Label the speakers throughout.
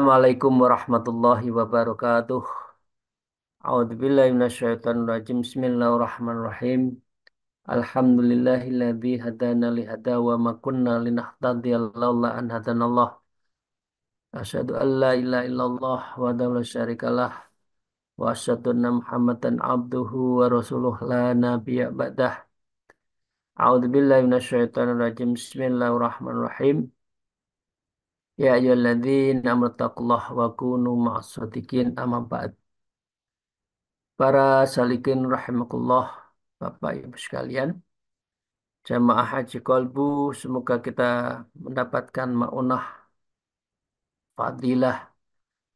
Speaker 1: Assalamualaikum warahmatullahi wabarakatuh. A'udzubillahi minasyaitonirrajim. Bismillahirrahmanirrahim. Alhamdulillahilladzi hadana li hada wa ma kunna linahtadiya laula an hadanallah. Asyhadu an la ilaha illallah wa la syarikalah wa asyhadu anna Muhammadan abduhu wa rasuluh la nabiyya ba'dah. A'udzubillahi minasyaitonirrajim. Bismillahirrahmanirrahim. Ya ayyuhalladzina amanu taqullaha wa kunu ma'as shadiqin amma ba'd. Para salikin rahimakumullah, Bapak Ibu sekalian, jamaah haji kolbu, semoga kita mendapatkan maunah, fadilah,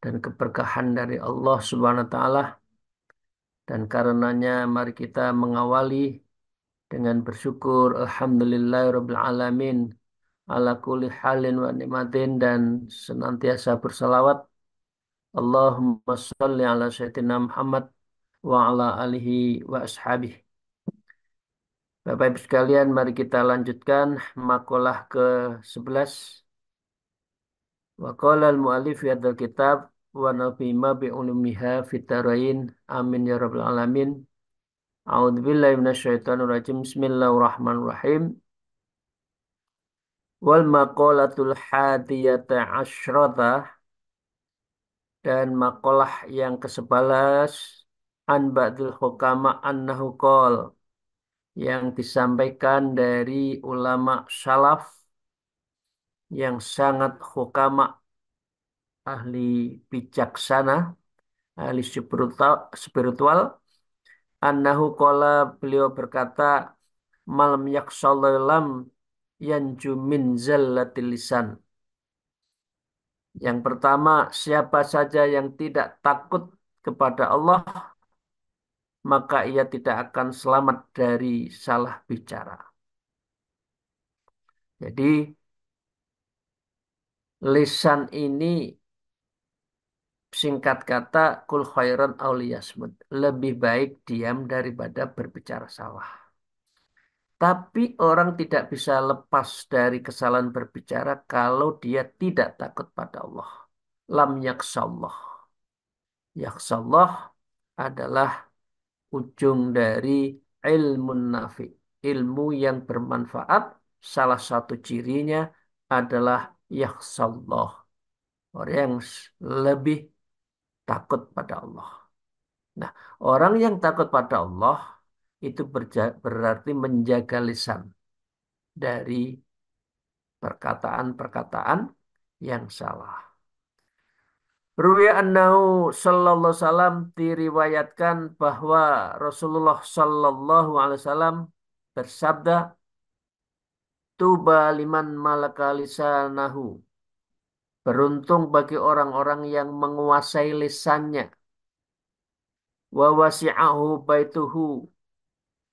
Speaker 1: dan keberkahan dari Allah Subhanahu wa Ta'ala. Dan karenanya, mari kita mengawali dengan bersyukur, Alhamdulillahirabbil alamin, ala kulli halin wa nikmatin, dan senantiasa bersalawat, Allahumma sholli ala Sayyidina Muhammad wa ala alihi wa ashabihi. Bapak Ibu sekalian, mari kita lanjutkan makalah ke-11. Wa qala al-mu'allif fi hadzal kitab wa nafima bi ulumiha fit darain. Amin ya rabbal alamin. A'udzubillahi minasyaitonir rajim. Bismillahirrahmanirrahim. Wal maqalatul hadiyata asyrata, dan makalah yang ke-11 an ba'dil hukama annahu qol, yang disampaikan dari ulama salaf yang sangat hukama, ahli bijaksana, ahli spiritual. Annahu qala, beliau berkata, malam yaksallalam yanju min zallatil lisan. Yang pertama, siapa saja yang tidak takut kepada Allah, maka ia tidak akan selamat dari salah bicara. Jadi, lisan ini singkat kata, kul khairan aw liyasmut. Lebih baik diam daripada berbicara salah. Tapi orang tidak bisa lepas dari kesalahan berbicara kalau dia tidak takut pada Allah. Lam yaksallah. Yaksallah adalah ujung dari ilmu nafi. Ilmu yang bermanfaat. Salah satu cirinya adalah yaksallah. Orang yang lebih takut pada Allah. Nah, orang yang takut pada Allah itu berarti menjaga lisan dari perkataan-perkataan yang salah. Ruwiya annahu sallallahu alaihi wasallam, diriwayatkan bahwa Rasulullah sallallahu alaihi wasallam bersabda, tuba liman malaka lisanahu. Beruntung bagi orang-orang yang menguasai lisannya. Wa wasi'ahu baituhu.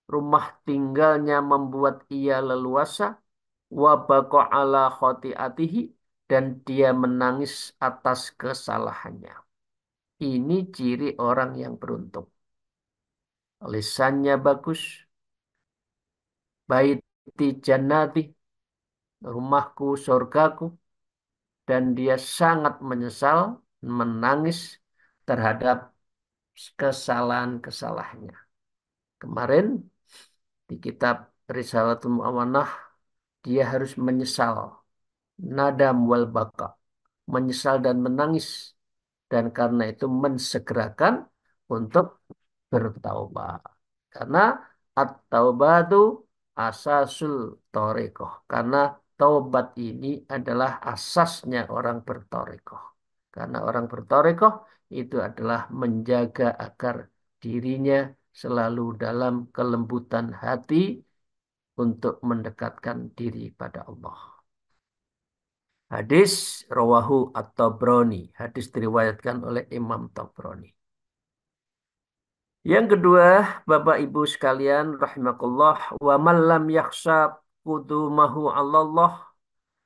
Speaker 1: Rumah tinggalnya membuat ia leluasa. Wa baqa ala khotiatihi, dan dia menangis atas kesalahannya. Ini ciri orang yang beruntung. Lisannya bagus, baiti jannati, rumahku surgaku, dan dia sangat menyesal, menangis terhadap kesalahan-kesalahannya. Kemarin di kitab Risalatul Mu'awanah, dia harus menyesal, nadam wal baka, menyesal dan menangis, dan karena itu mensegerakan untuk bertaubat. Karena at-taubatu asasul torekoh. Karena taubat ini adalah asasnya orang bertorekoh. Karena orang bertorekoh itu adalah menjaga agar dirinya selalu dalam kelembutan hati untuk mendekatkan diri pada Allah. Hadis rawahu at-Tabrani. Hadis diriwayatkan oleh Imam Tabrani. Yang kedua, Bapak Ibu sekalian rahimakumullah, wa man lam yakhsha qudumahu 'ala Allah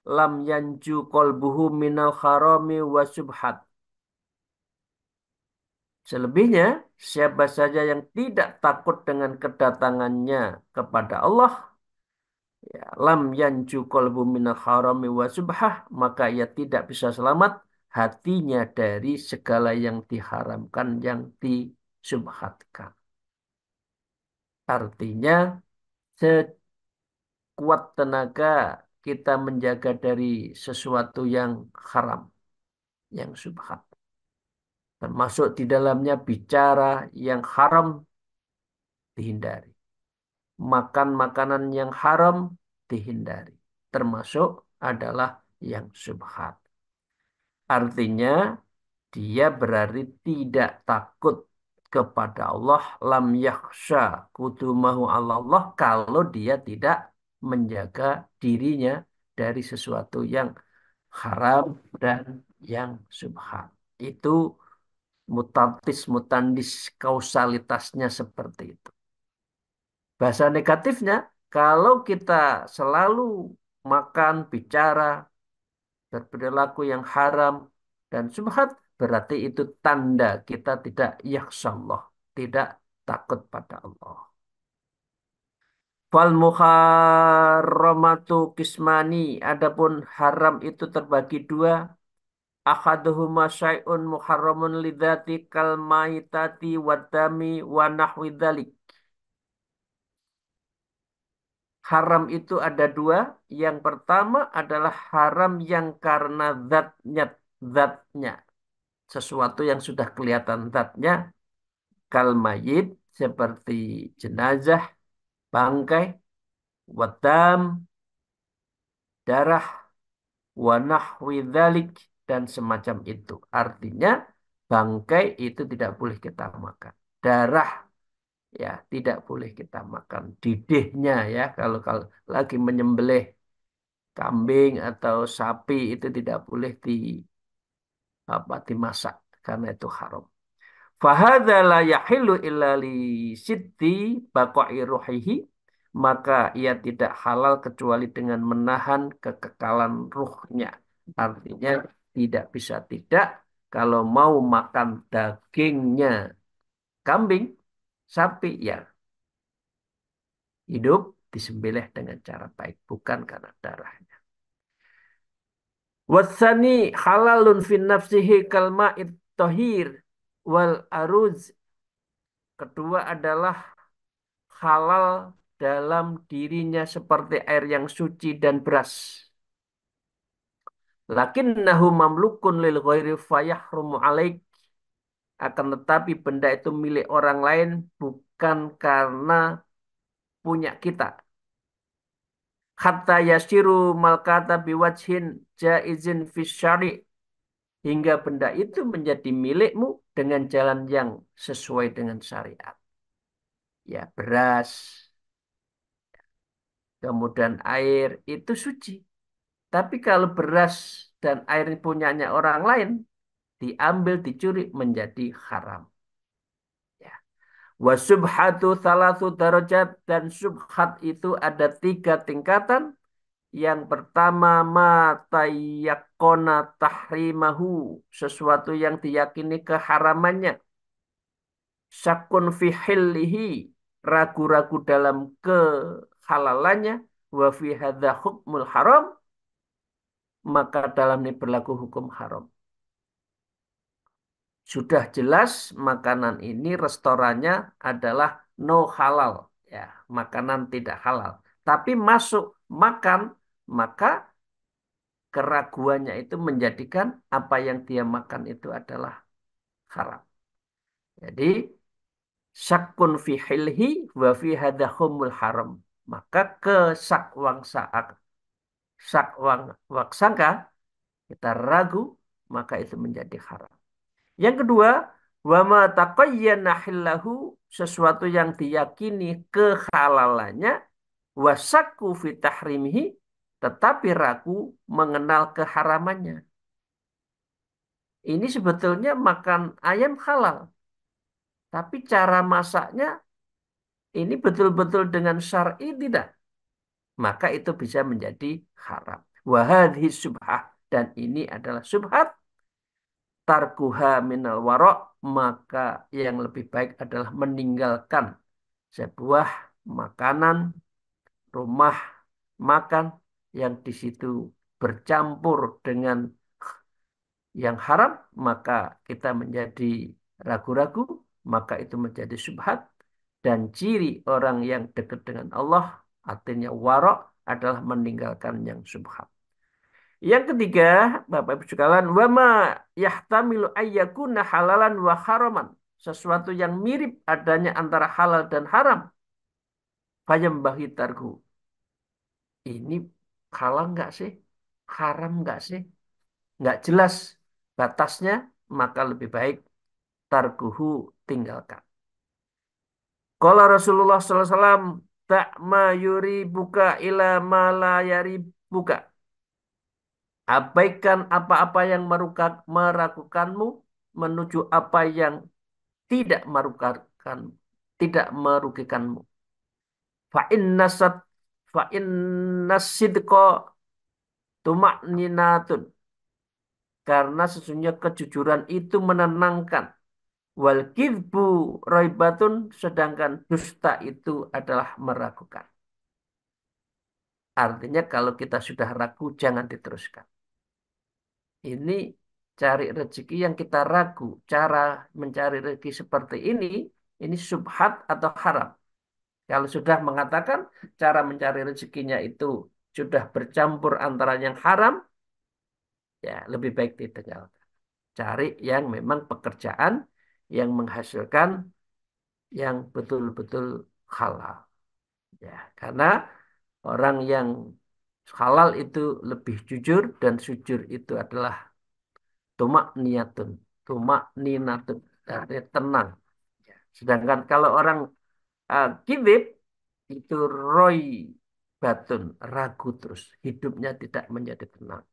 Speaker 1: lam yanju qalbuhu minal harami wa subhat. Selebihnya, siapa saja yang tidak takut dengan kedatangannya kepada Allah, ya, lam yanju qalbu minal harami wa subhah, maka ia tidak bisa selamat hatinya dari segala yang diharamkan, yang disubhatkan. Artinya, sekuat tenaga kita menjaga dari sesuatu yang haram, yang subhat. Termasuk di dalamnya bicara yang haram dihindari. Makan makanan yang haram dihindari. Termasuk adalah yang subhat. Artinya dia berarti tidak takut kepada Allah. Lam yakhsha kudumahu Allah kalau dia tidak menjaga dirinya dari sesuatu yang haram dan yang subhat. Itu mutatis mutandis kausalitasnya seperti itu. Bahasa negatifnya, kalau kita selalu makan, bicara, berperilaku yang haram dan subhat, berarti itu tanda kita tidak yakhsyallah, tidak takut pada Allah. Fal muharramatu kismani, adapun haram itu terbagi dua. Ahaduhuma syai'un muharramun lidzati kal maitati wadami wa nahwi dzalik. Haram itu ada dua. Yang pertama adalah haram yang karena zatnya. Sesuatu yang sudah kelihatan zatnya. Kal mayit, seperti jenazah, bangkai, wadam, darah, wa nahwi dzalik, dan semacam itu. Artinya, bangkai itu tidak boleh kita makan. Darah, ya, tidak boleh kita makan. Didihnya, ya, kalau lagi menyembelih kambing atau sapi itu tidak boleh dimasak karena itu haram. Fahadza la yahillu illa li sitti baqa'i ruhihi, maka ia tidak halal kecuali dengan menahan kekekalan ruhnya. Artinya tidak bisa tidak, kalau mau makan dagingnya kambing, sapi, ya hidup disembelih dengan cara baik, bukan karena darahnya. Wasani halalun fin nafsihi kalma'id tohir wal aruz. Kedua adalah halal dalam dirinya seperti air yang suci dan beras. Lakinnahu mamlukun lil ghairi fayahrumu alaik. Akan tetapi benda itu milik orang lain bukan karena punya kita. Hatta yasiru malkata biwajhin jaizin fis syari'. Hingga benda itu menjadi milikmu dengan jalan yang sesuai dengan syariat. Ya, beras, kemudian air itu suci. Tapi kalau beras dan air punyanya orang lain, diambil, dicuri, menjadi haram. Ya. Wasubhatu salatu darajat, dan subhat itu ada tiga tingkatan. Yang pertama, matayakona tahrimahu, sesuatu yang diyakini keharamannya. Syakun fi hillihi, ragu-ragu dalam kehalalannya. Wa fi hadza hukmul haram, maka dalam ini berlaku hukum haram. Sudah jelas makanan ini restorannya adalah no halal, ya, makanan tidak halal. Tapi masuk makan, maka keraguannya itu menjadikan apa yang dia makan itu adalah haram. Jadi syakun fi hilhi wa fi hadahumul haram. Maka kesakwangsaak sakwang waksangka, kita ragu, maka itu menjadi haram. Yang kedua, wa ma taqayyana hillahu, sesuatu yang diyakini kehalalannya, wasakku fi tahrimihi, tetapi ragu mengenal keharamannya. Ini sebetulnya makan ayam halal, Tapi cara masaknya ini betul-betul dengan syar'i tidak, maka itu bisa menjadi haram. Wahadhi subhah, dan ini adalah subhat, tarkuha minal warok, maka yang lebih baik adalah meninggalkan sebuah makanan, rumah makan yang di situ bercampur dengan yang haram, maka kita menjadi ragu-ragu, maka itu menjadi syubhat. Dan ciri orang yang dekat dengan Allah, artinya warok, adalah meninggalkan yang syubhat. Yang ketiga, Bapak Ibu sekalian, wama yahtamilu ayyakuna halalan wa haraman. Sesuatu yang mirip adanya antara halal dan haram. Fayambahi tarhu. Ini halal nggak sih? Haram nggak sih? Nggak jelas batasnya, maka lebih baik tarkuhu, tinggalkan. Qala Rasulullah sallallahu alaihi wasallam, tak ma yuri buka ila ma la yari buka. Abaikan apa-apa yang meragukanmu menuju apa yang tidak merugikan, tidak merugikanmu. Fa inna sad fa inna sidqa tuma'ninatun. Karena sesungguhnya kejujuran itu menenangkan. Wal kidbu raibatun, sedangkan dusta itu adalah meragukan. Artinya kalau kita sudah ragu jangan diteruskan. Ini cari rezeki yang kita ragu. Cara mencari rezeki seperti ini subhat atau haram. Kalau sudah mengatakan cara mencari rezekinya itu sudah bercampur antara yang haram, ya lebih baik ditinggalkan. Cari yang memang pekerjaan yang menghasilkan yang betul-betul halal. Ya, karena orang yang halal itu lebih jujur, dan jujur itu adalah tumak niatun, tumak ninatun, artinya tenang. Ya. Sedangkan kalau orang kibib itu roy batun, ragu terus, hidupnya tidak menjadi tenang.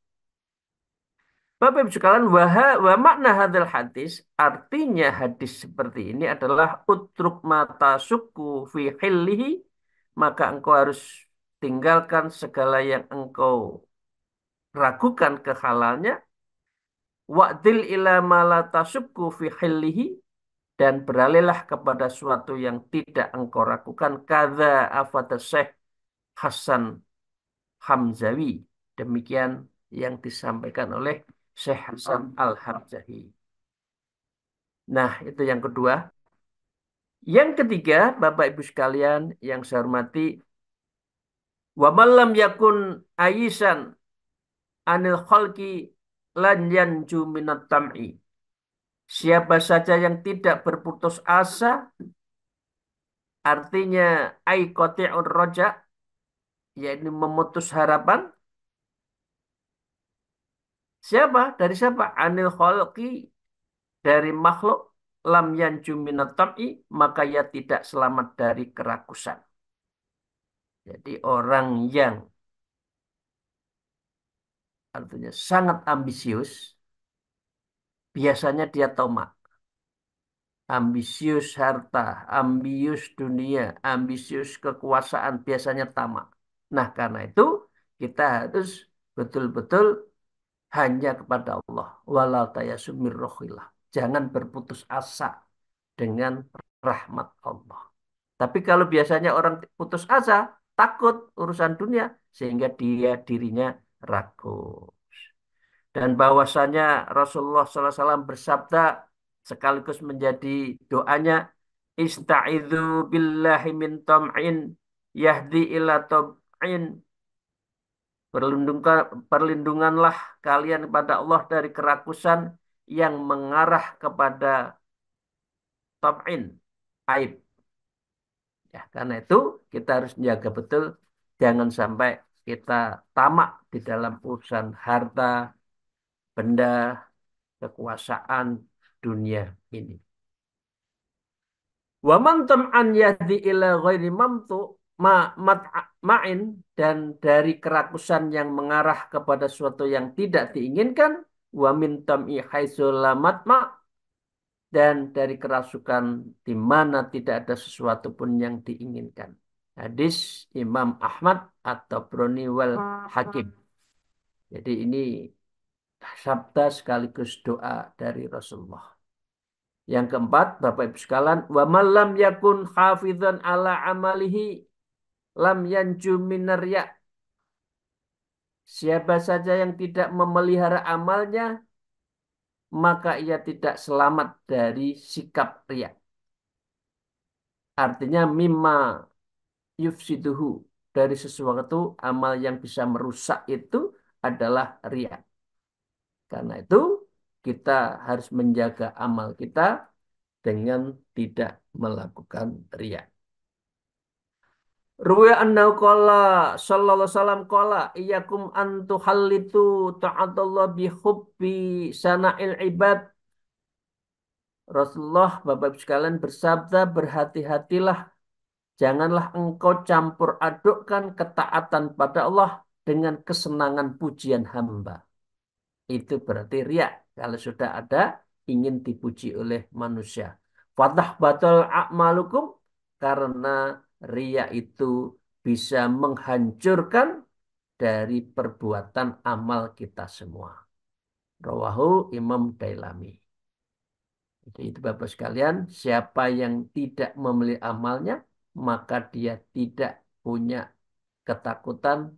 Speaker 1: Bapak Ibu sekalian, wa makna hadal hadis, artinya hadis seperti ini adalah utruk mata suku fi hillihi, maka engkau harus tinggalkan segala yang engkau ragukan kehalalnya, wa'dil ila ma la tasukku fi hillihi, dan beralihlah kepada suatu yang tidak engkau ragukan. Kadza afata Syekh Hasan Hamzawi. Demikian yang disampaikan oleh Syekh Hasan Al-Hamzawi. Nah, itu yang kedua. Yang ketiga, Bapak Ibu sekalian yang saya hormati, wa man lam yakun ayisan anil khalqi lan yanju minat tam'i. Siapa saja yang tidak berputus asa, artinya ai qati'ur roja, yaitu memutus harapan. Siapa? Dari siapa? Anil khalqi, dari makhluk, lam yanju minat tam'i, maka ia tidak selamat dari kerakusan. Jadi orang yang artinya sangat ambisius, biasanya dia tamak. Ambisius harta, ambisius dunia, ambisius kekuasaan, biasanya tamak. Nah, karena itu kita harus betul-betul hanya kepada Allah. Wala tayasumir rohillah. Jangan berputus asa dengan rahmat Allah. Tapi kalau biasanya orang putus asa, takut urusan dunia, sehingga dirinya ragu. Dan bahwasanya Rasulullah SAW bersabda, sekaligus menjadi doanya, Ista'idhu billahi min tam'in yahdi ila tam'in. Perlindunganlah kalian kepada Allah dari kerakusan yang mengarah kepada tam'in, aib. Ya, karena itu kita harus menjaga betul, jangan sampai kita tamak di dalam urusan harta, benda, kekuasaan dunia ini. Wa man tam'an yahdi ila ghairi mamtu ma'in, dan dari kerakusan yang mengarah kepada sesuatu yang tidak diinginkan, wa min tam'i haitsu la matma, dan dari kerasukan di mana tidak ada sesuatu pun yang diinginkan. Hadis Imam Ahmad atau Broni wal Hakim. Jadi ini sabda sekaligus doa dari Rasulullah. Yang keempat, Bapak Ibu sekalian, wa man lam yakun hafizan ala amalihi lam yanju minar ya. Siapa saja yang tidak memelihara amalnya, maka ia tidak selamat dari sikap riya. Artinya mimma yufsiduhu, dari sesuatu amal yang bisa merusak itu adalah riya. Karena itu kita harus menjaga amal kita dengan tidak melakukan riya. Ruya annahu qala sallallahu alaihi wasallam qala iyyakum an tuhallitu ta'atullah bi hubbi sana'il ibad. Rasulullah Bapak Ibu sekalian bersabda, berhati-hatilah, janganlah engkau campur adukkan ketaatan pada Allah dengan kesenangan pujian hamba. Itu berarti riya. Kalau sudah ada ingin dipuji oleh manusia. Fatah batal a'malukum, karena riya itu bisa menghancurkan dari perbuatan amal kita semua. Rawahu Imam Dailami. Jadi itu Bapak sekalian, siapa yang tidak memilih amalnya, maka dia tidak punya ketakutan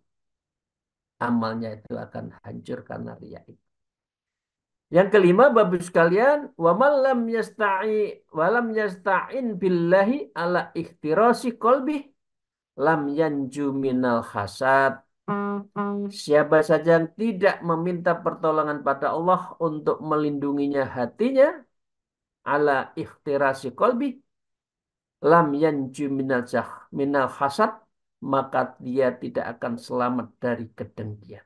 Speaker 1: amalnya itu akan hancur karena riya itu. Yang kelima, Bapak sekalian, wa man lam yasta'in billahi ala ikhtirasi qalbi lam yanju minal hasad. Siapa saja yang tidak meminta pertolongan pada Allah untuk melindunginya hatinya ala ikhtirasi qalbi lam yanju minal hasad, maka dia tidak akan selamat dari kedengkian.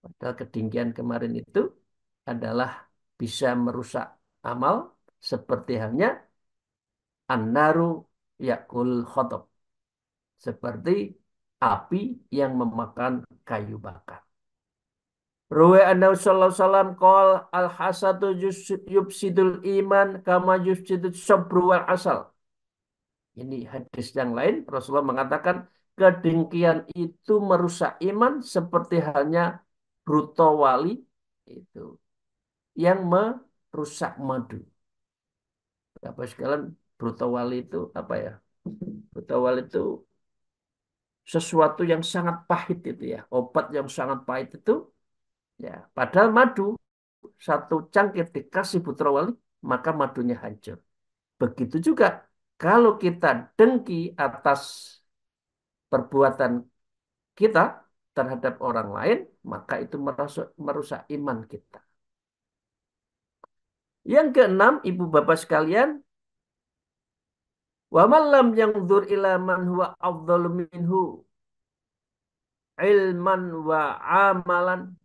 Speaker 1: Padahal kedengkian kemarin itu adalah bisa merusak amal seperti halnya an-naru yakul khotob. Seperti api yang memakan kayu bakar. Ruwe annahu sallallahu alaihi wasallam qol al-hasadu yufsidul iman kama yufsidul sabru wal asal. Ini hadis yang lain Rasulullah mengatakan kedengkian itu merusak iman seperti halnya bruto wali itu yang merusak madu. Apa sekalian bruto wali itu apa ya? Bruto wali itu sesuatu yang sangat pahit itu ya, obat yang sangat pahit itu ya. Padahal madu satu cangkir dikasih putra wali maka madunya hancur. Begitu juga kalau kita dengki atas perbuatan kita terhadap orang lain, maka itu merusak iman kita. Yang keenam, ibu bapak sekalian, wa man lam yanzur ila man huwa afdalu minhu ilman wa amalan.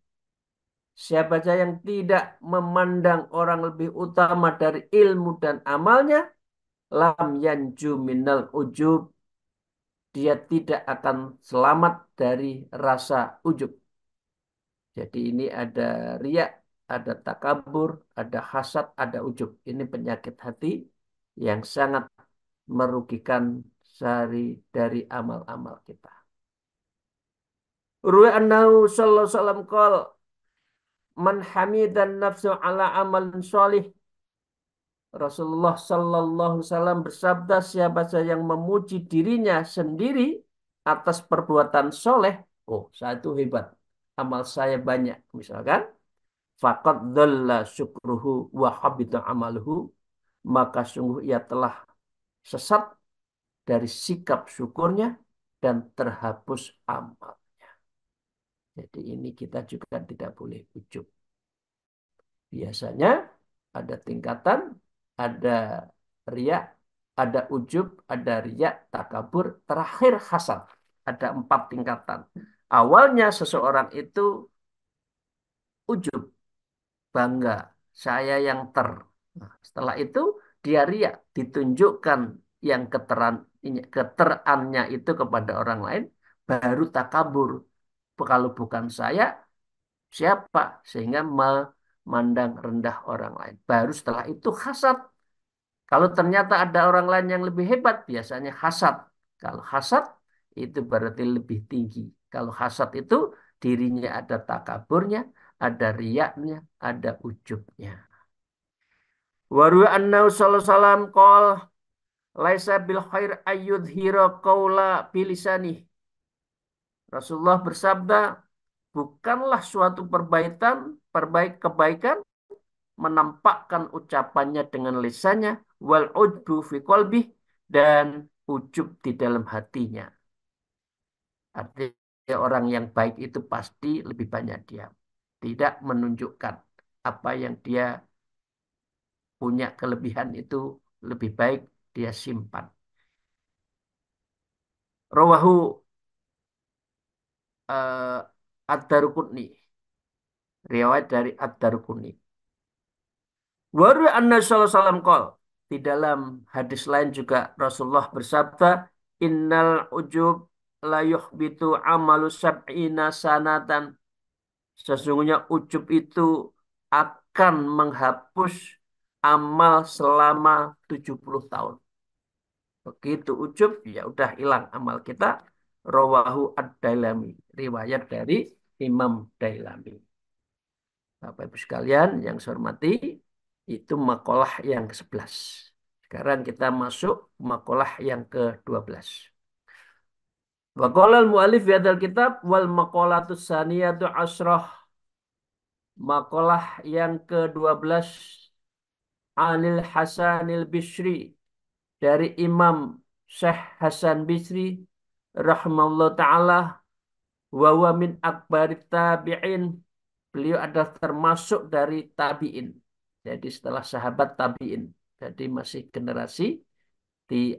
Speaker 1: Siapa saja yang tidak memandang orang lebih utama dari ilmu dan amalnya, lam yanju minal ujub. Dia tidak akan selamat dari rasa ujub. Jadi ini ada riya, ada takabur, ada hasad, ada ujub. Ini penyakit hati yang sangat merugikan sehari dari amal-amal kita. Ruwa annahu sallallahu alaihi wasallam qala man hamidan nafsu ala amalin sholih. Rasulullah sallallahu alaihi wasallam bersabda, siapa saja yang memuji dirinya sendiri atas perbuatan soleh, oh saya itu hebat, amal saya banyak misalkan, faqad dhalla syukruhu wa habita amaluhu, maka sungguh ia telah sesat dari sikap syukurnya dan terhapus amal. Jadi ini kita juga tidak boleh ujub. Biasanya ada tingkatan, ada riya, ada ujub, ada riya, takabur, terakhir hasad. Ada 4 tingkatan. Awalnya seseorang itu ujub, bangga, saya yang ter. Nah, setelah itu dia riya, ditunjukkan yang keterannya itu kepada orang lain, baru takabur. Kalau bukan saya, siapa? Sehingga mandang rendah orang lain. Baru setelah itu hasad. Kalau ternyata ada orang lain yang lebih hebat, biasanya hasad. Kalau hasad itu berarti lebih tinggi. Kalau hasad itu dirinya ada takaburnya, ada riyaknya, ada ujubnya. Waru annahu sallallahu alaihi wasallam qol laisa bil khair ayyudhira qaula bilisani. Rasulullah bersabda, bukanlah suatu kebaikan menampakkan ucapannya dengan lisannya wal ujbu fi qalbih dan ujub di dalam hatinya. Artinya orang yang baik itu pasti lebih banyak diam. Tidak menunjukkan apa yang dia punya kelebihan itu lebih baik dia simpan. Rawahu Ad-Daruqutni. Riwayat dari Ad-Daruqutni. Waru anna sallallahu alaihi wasallam qol. Di dalam hadis lain juga Rasulullah bersabda, innal ujub la yuhbitu amalu sab'ina sanatan. Sesungguhnya ujub itu akan menghapus amal selama 70 tahun. Begitu ujub, ya udah hilang amal kita. Rawahu ad-Dailami. Riwayat dari Imam Dailami. Bapak Ibu sekalian yang saya hormati, itu makalah yang ke-11. Sekarang kita masuk makalah yang ke-12. Wa qala al-mu'allif fi hadzal kitab wal maqalatus saniyatu asrah. Makalah yang ke-12 Anil Hasanil Bisri dari Imam Syekh Hasan Bisri rahimahullah taala wa wa min akbarit tabi'in. Beliau adalah termasuk dari tabi'in. Jadi setelah sahabat tabi'in. Jadi masih generasi di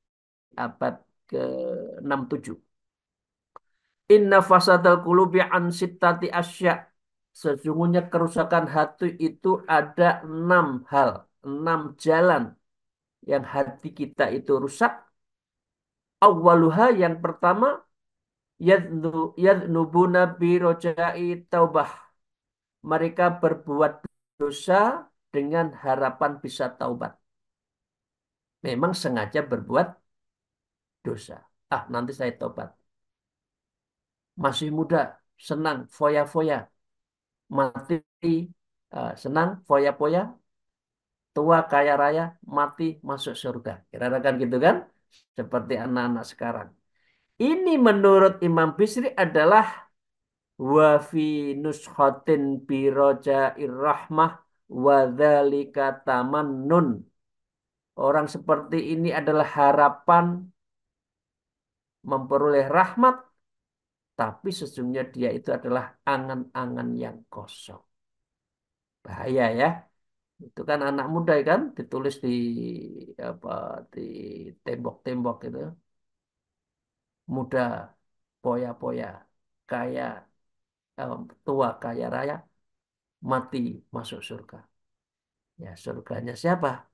Speaker 1: abad ke-6-7. Inna fasadal qulubi an sittati asya. Sesungguhnya kerusakan hati itu ada 6 hal, 6 jalan yang hati kita itu rusak. Awwaluha yang pertama, yadnubuna bi rojai taubah. Mereka berbuat dosa dengan harapan bisa taubat. Memang sengaja berbuat dosa. Ah, nanti saya taubat. Masih muda, senang, foya-foya. Mati, senang, foya-foya. Tua, kaya raya, mati, masuk surga. Kira-kira kan gitu kan? Seperti anak-anak sekarang. Ini menurut Imam Bisri adalah wa fi nuskhatin bi rojair rahmah wa dzalika tamannun. Orang seperti ini adalah harapan memperoleh rahmat, tapi sesungguhnya dia itu adalah angan-angan yang kosong. Bahaya ya. Itu kan anak muda kan ditulis di apa di tembok-tembok itu. Muda, poya-poya, kaya, tua, kaya raya, mati masuk surga. Ya, surganya siapa?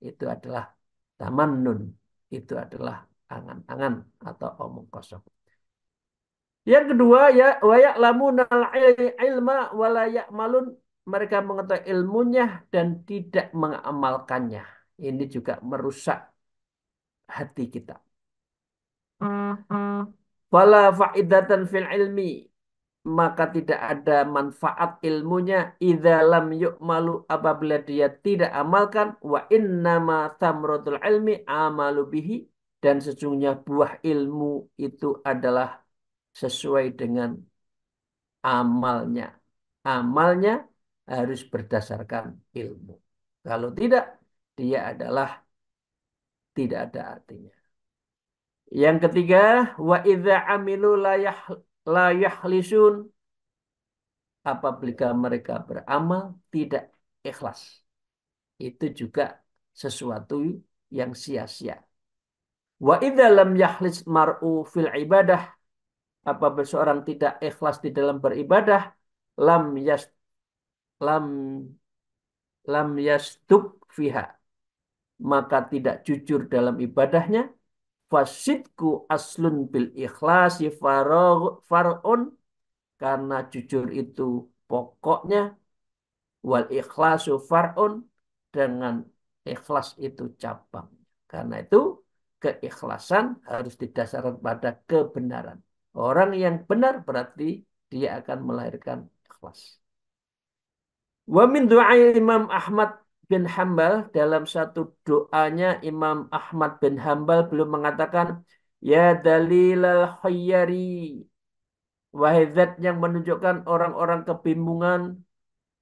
Speaker 1: Itu adalah tamannun. Itu adalah angan-angan atau omong kosong. Yang kedua ya wa ya'lamunal ilma wa la ya'malun. Mereka mengetahui ilmunya dan tidak mengamalkannya. Ini juga merusak hati kita. Fala fa'idatan fil ilmi. Maka tidak ada manfaat ilmunya idza lam yu'malu apabila dia tidak amalkan wa innama tamratul ilmi amalu bihi dan sesungguhnya buah ilmu itu adalah sesuai dengan amalnya. Amalnya harus berdasarkan ilmu. Kalau tidak, dia adalah tidak ada artinya. Yang ketiga, wa idza amilu la yahlisun. Apabila mereka beramal tidak ikhlas. Itu juga sesuatu yang sia-sia. Wa idza lam yahlis mar'u fil ibadah. Apabila seorang tidak ikhlas di dalam beribadah, lam yas lam lam yastuk fiha, maka tidak jujur dalam ibadahnya. Fasidku aslun bil ikhlasi far'un, karena jujur itu pokoknya Wal ikhlasu far'un, dengan ikhlas itu cabang. Karena itu keikhlasan harus didasarkan pada kebenaran. Orang yang benar berarti dia akan melahirkan ikhlas. Wa min doa Imam Ahmad bin Hambal, dalam satu doanya Imam Ahmad bin Hambal belum mengatakan, ya dalilal khayyari, wahai zat yang menunjukkan orang-orang kebingungan,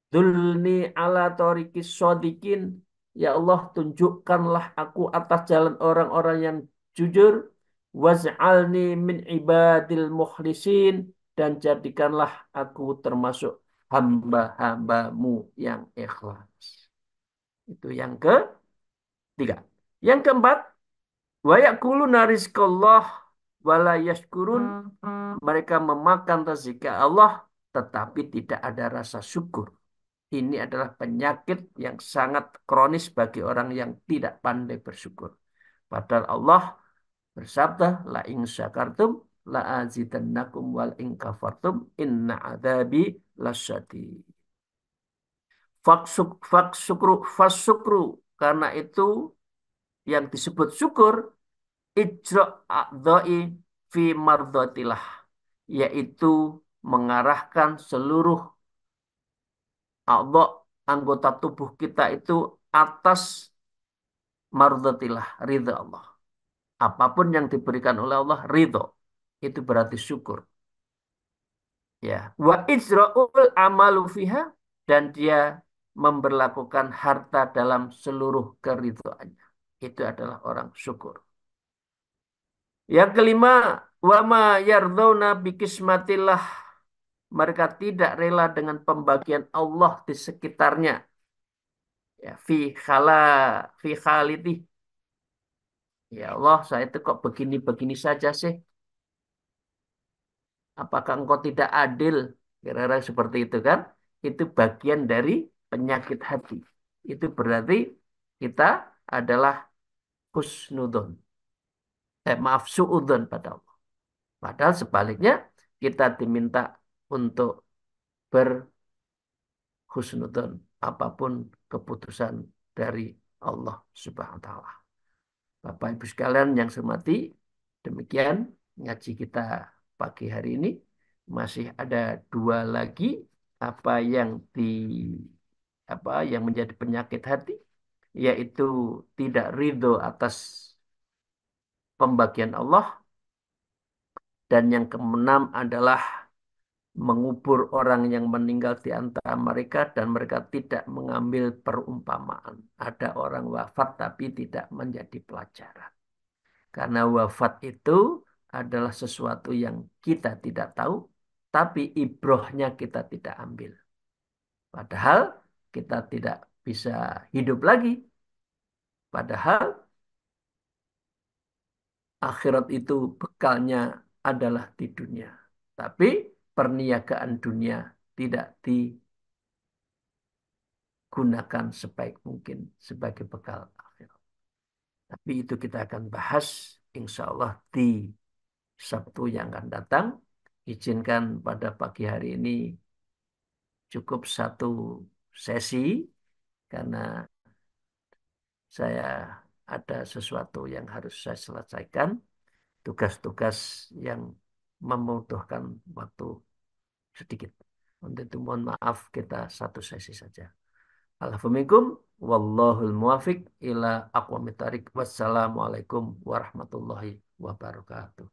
Speaker 1: dulni ala torikis sodikin, ya Allah tunjukkanlah aku atas jalan orang-orang yang jujur, waz'alni min ibadil mukhlisin, dan jadikanlah aku termasuk hamba-hambamu yang ikhlas. Itu yang ketiga. Yang keempat, wa yakuluna rizqallah wala yashkurun, mereka memakan rezeki Allah tetapi tidak ada rasa syukur. Ini adalah penyakit yang sangat kronis bagi orang yang tidak pandai bersyukur. Padahal Allah bersabda, la in syakartum la azidannakum wal in kafartum inna adzabi lasyadid. Faksukru, karena itu yang disebut syukur, ijra' a'dha'i fi mardhatillah, yaitu mengarahkan seluruh a'dha, anggota tubuh kita itu atas mardhatillah, ridha Allah. Apapun yang diberikan oleh Allah, ridho. Itu berarti syukur. Ya, wa ijra'ul amalu fiha, dan dia memberlakukan harta dalam seluruh keridhoannya. Itu adalah orang syukur. Yang kelima, wa ma yardhauna bikismatillah, mereka tidak rela dengan pembagian Allah di sekitarnya. Ya, fi khaliti. Ya Allah, saya itu kok begini-begini saja sih. Apakah engkau tidak adil? Kira-kira seperti itu kan? Itu bagian dari penyakit hati. Itu berarti kita adalah husnudon. Maaf, suudon pada Allah. Padahal sebaliknya kita diminta untuk berhusnudon apapun keputusan dari Allah Subhanahu wa taala. Bapak Ibu sekalian yang saya hormati, demikian ngaji kita pagi hari ini. Masih ada dua lagi apa yang di apa yang menjadi penyakit hati, yaitu tidak ridho atas pembagian Allah, dan yang keenam adalah mengubur orang yang meninggal di antara mereka dan mereka tidak mengambil perumpamaan. Ada orang wafat tapi tidak menjadi pelajaran. Karena wafat itu adalah sesuatu yang kita tidak tahu, tapi ibrohnya kita tidak ambil. Padahal kita tidak bisa hidup lagi. Padahal akhirat itu bekalnya adalah di dunia. Tapi perniagaan dunia tidak digunakan sebaik mungkin sebagai bekal akhirat. Tapi itu kita akan bahas insya Allah di Sabtu yang akan datang. Izinkan pada pagi hari ini cukup satu sesi karena saya ada sesuatu yang harus saya selesaikan, tugas-tugas yang membutuhkan waktu sedikit. Untuk itu mohon maaf kita satu sesi saja. Alhamdulillah, wallahul muwafiq ila aqwamit thariq. Wassalamualaikum warahmatullahi wabarakatuh.